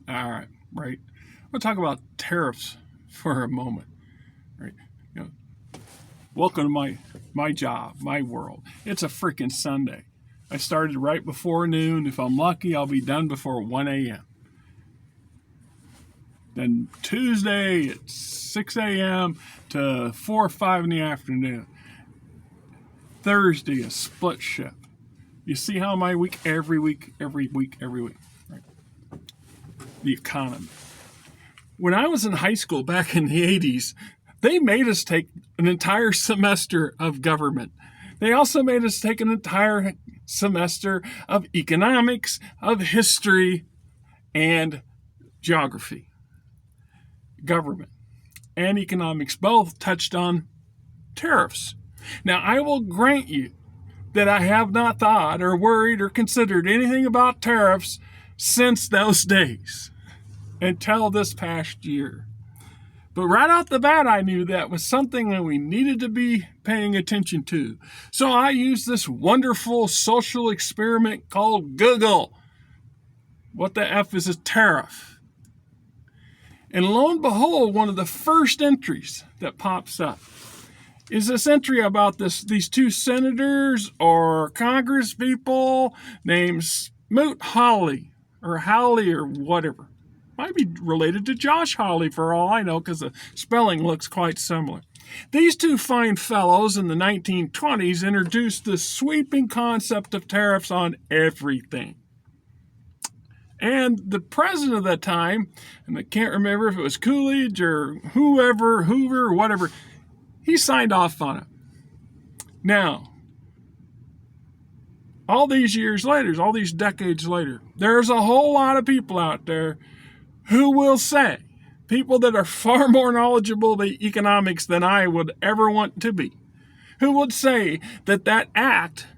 All right, right. We'll talk about tariffs for a moment, right? You know, welcome to my job, my world. It's a freaking Sunday. I started right before noon. If I'm lucky, I'll be done before 1 a.m. Then Tuesday at 6 a.m. to 4 or 5 in the afternoon. Thursday, a split shift. You see how my week, every week, right? The economy. When I was in high school back in the 80s, they made us take an entire semester of government. They also made us take an entire semester of economics, of history, and geography. Government and economics both touched on tariffs. Now, I will grant you that I have not thought or worried or considered anything about tariffs since those days until this past year. But right off the bat, I knew that was something that we needed to be paying attention to. So I used this wonderful social experiment called Google. What the F is a tariff? And lo and behold, one of the first entries that pops up is this entry about these two senators or Congress people named Smoot Hawley or Howley or whatever. Might be related to Josh Hawley for all I know, because the spelling looks quite similar. These two fine fellows in the 1920s introduced the sweeping concept of tariffs on everything. And the president of that time, and I can't remember if it was Coolidge or Hoover or whatever, he signed off on it. Now, all these years later, all these decades later, there's a whole lot of people out there who will say, people that are far more knowledgeable about economics than I would ever want to be, who would say that that act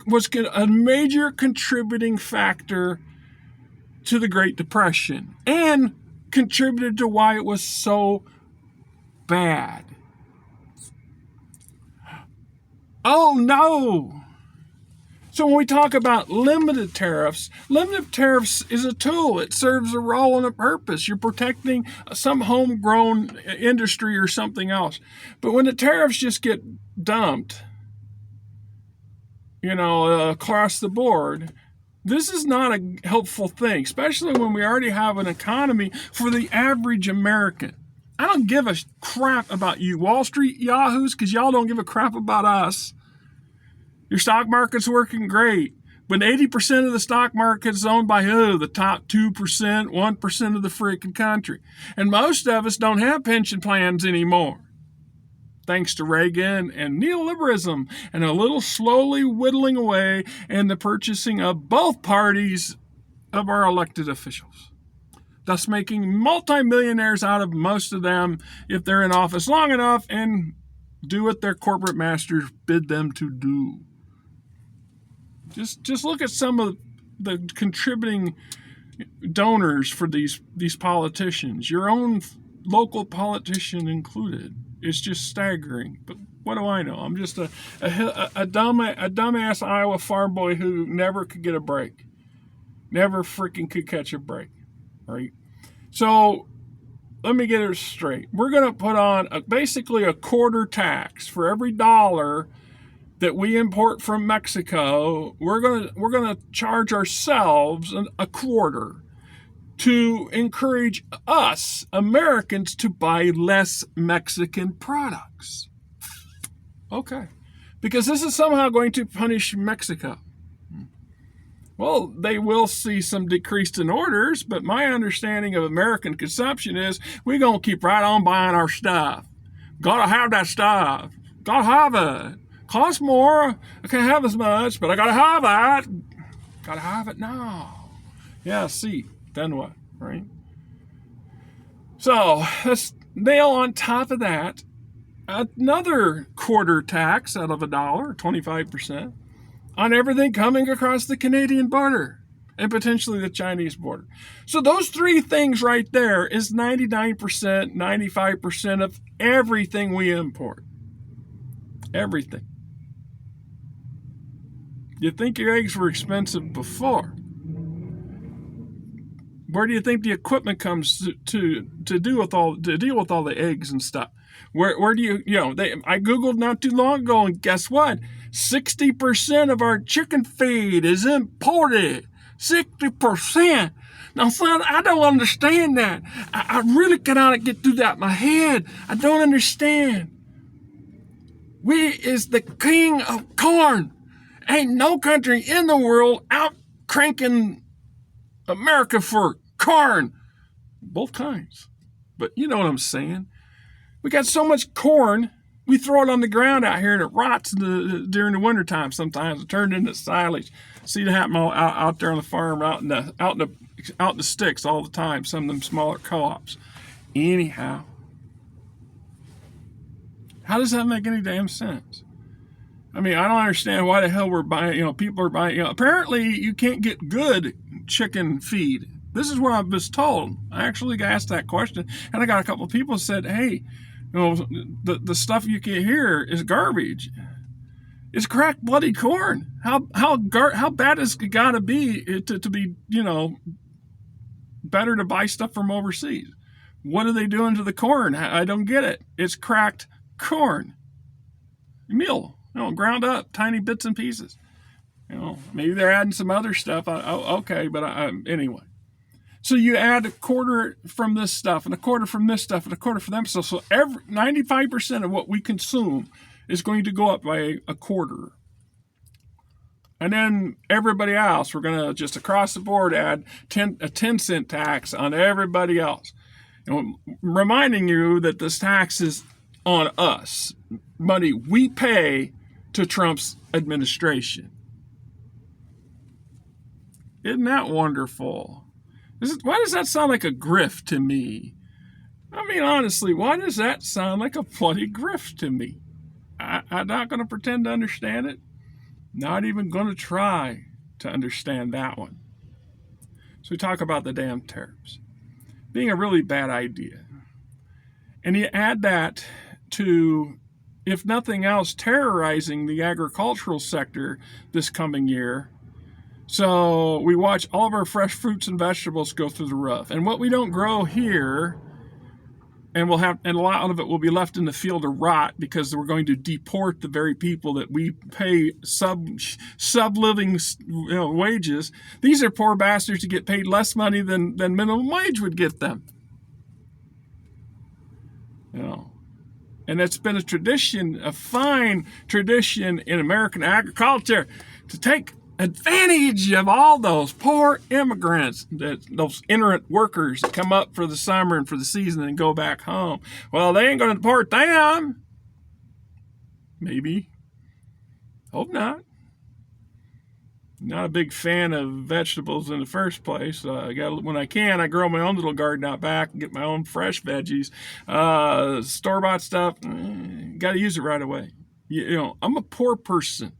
was a major contributing factor to the Great Depression and contributed to why it was so bad. Oh no! So when we talk about limited tariffs is a tool. It serves a role and a purpose. You're protecting some homegrown industry or something else. But when the tariffs just get dumped, across the board, this is not a helpful thing, especially when we already have an economy for the average American. I don't give a crap about you Wall Street yahoos, because y'all don't give a crap about us. Your stock market's working great, but 80% of the stock market is owned by the top 2%, 1% of the freaking country. And most of us don't have pension plans anymore, thanks to Reagan and neoliberalism and a little slowly whittling away and the purchasing of both parties of our elected officials, thus making multimillionaires out of most of them if they're in office long enough and do what their corporate masters bid them to do. Just look at some of the contributing donors for these politicians, your own local politician included. It's just staggering. But what do I know? I'm just a dumbass Iowa farm boy who never could get a break. Never freaking could catch a break. Right? So let me get it straight. We're going to put on basically a quarter tax for every dollar that we import from Mexico. We're gonna charge ourselves a quarter to encourage us Americans to buy less Mexican products. Okay, because this is somehow going to punish Mexico. Well, they will see some decrease in orders, but my understanding of American consumption is we're gonna keep right on buying our stuff. Gotta have that stuff. Gotta have it. Costs more. I can't have as much, but I gotta have it. Gotta have it now. Yeah, see, then what, right? So let's nail on top of that another quarter tax out of $1, 25%, on everything coming across the Canadian border and potentially the Chinese border. So those three things right there is 99%, 95% of everything we import. Everything. You think your eggs were expensive before. Where do you think the equipment comes to deal with all the eggs and stuff? Where do I Googled not too long ago, and guess what? 60% of our chicken feed is imported. 60%. Now, son, I don't understand that. I really cannot get through that in my head. I don't understand. We is the king of corn. Ain't no country in the world out cranking America for corn. Both kinds. But you know what I'm saying. We got so much corn, we throw it on the ground out here and it rots during the wintertime sometimes. It turned into silage. See it happen out there on the farm, out in the sticks all the time, some of them smaller co-ops. Anyhow, how does that make any damn sense? I mean, I don't understand why the hell we're buying, people are buying, apparently you can't get good chicken feed. This is what I was told. I actually asked that question, and I got a couple of people who said, hey, the stuff you get here is garbage. It's cracked bloody corn. How bad has it got to be to be, better to buy stuff from overseas? What are they doing to the corn? I don't get it. It's cracked corn. Meal, ground up, tiny bits and pieces. Maybe they're adding some other stuff. Okay, but anyway. So you add a quarter from this stuff, and a quarter from this stuff, and a quarter from them. So 95% of what we consume is going to go up by a quarter. And then everybody else, we're going to just across the board add a 10-cent tax on everybody else. Reminding you that this tax is on us. Money we pay to Trump's administration. Isn't that wonderful? Why does that sound like a grift to me? I mean, honestly, why does that sound like a bloody grift to me? I'm not going to pretend to understand it. Not even going to try to understand that one. So we talk about the damn tariffs being a really bad idea. And you add that to, if nothing else, terrorizing the agricultural sector this coming year. So we watch all of our fresh fruits and vegetables go through the roof. And what we don't grow here, and a lot of it will be left in the field to rot because we're going to deport the very people that we pay sub-living wages. These are poor bastards who get paid less money than minimum wage would get them. And it's been a tradition, a fine tradition in American agriculture to take advantage of all those poor immigrants, those ignorant workers that come up for the summer and for the season and go back home. Well, they ain't going to deport them. Maybe. Hope not. Not a big fan of vegetables in the first place. When I can, I grow my own little garden out back and get my own fresh veggies. Store-bought stuff, got to use it right away. I'm a poor person.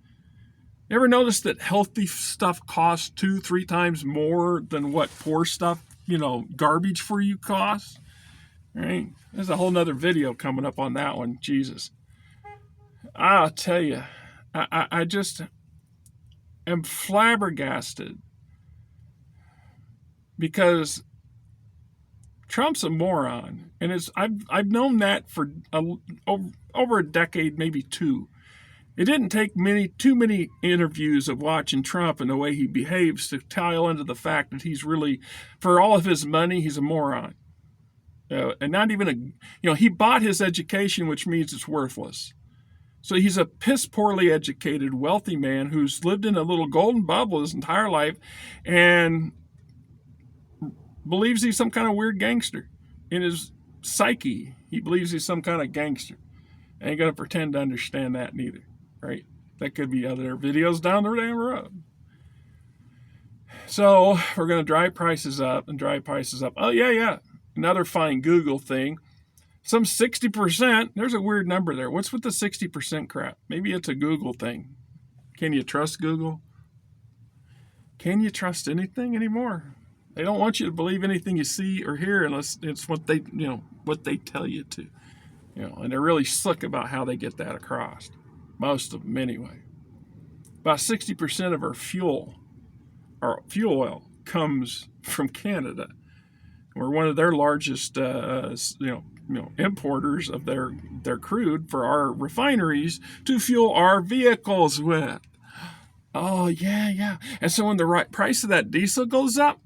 Ever notice that healthy stuff costs 2-3 times more than what poor stuff, garbage for you costs? Right? There's a whole nother video coming up on that one. Jesus. I'll tell you, I just am flabbergasted because Trump's a moron, and I've known that for over a decade, maybe two. It didn't take too many interviews of watching Trump and the way he behaves to tile into the fact that he's really, for all of his money, he's a moron. And not even he bought his education, which means it's worthless. So he's a piss poorly educated, wealthy man who's lived in a little golden bubble his entire life and believes he's some kind of weird gangster. In his psyche, he believes he's some kind of gangster. I ain't going to pretend to understand that neither. Right? That could be other videos down the damn road. So we're going to drive prices up and drive prices up. Oh, yeah. Another fine Google thing. Some 60%. There's a weird number there. What's with the 60% crap? Maybe it's a Google thing. Can you trust Google? Can you trust anything anymore? They don't want you to believe anything you see or hear unless it's what they tell you to. And they're really slick about how they get that across. Most of them, anyway. About 60% of our fuel oil, comes from Canada. We're one of their largest, importers of their crude for our refineries to fuel our vehicles with. Oh yeah, yeah. And so when the right price of that diesel goes up,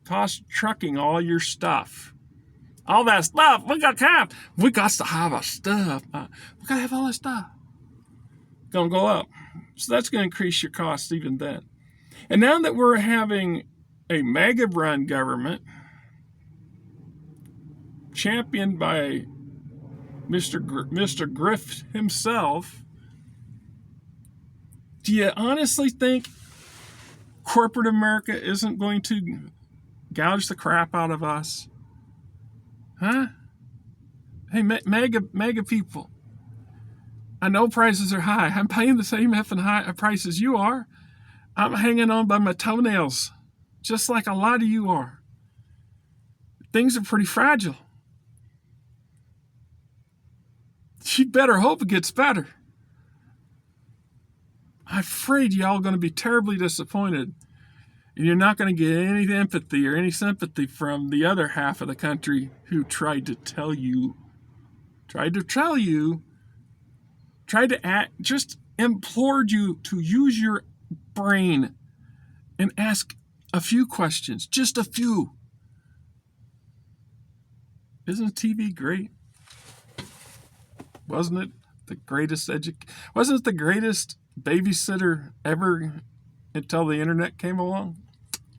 cost trucking all your stuff. All that stuff we got to have. We got to have our stuff. We got to have all that stuff. Gonna go up. So that's going to increase your costs even then. And now that we're having a MAGA run government championed by Mr. Griff himself, do you honestly think corporate America isn't going to gouge the crap out of us? Huh? Hey, MAGA people, I know prices are high. I'm paying the same effing high prices you are. I'm hanging on by my toenails, just like a lot of you are. Things are pretty fragile. You better hope it gets better. I'm afraid y'all are going to be terribly disappointed. And you're not going to get any empathy or any sympathy from the other half of the country who tried to just implored you to use your brain and ask a few questions, just a few. Isn't TV great? Wasn't it the greatest wasn't it the greatest babysitter ever until the internet came along?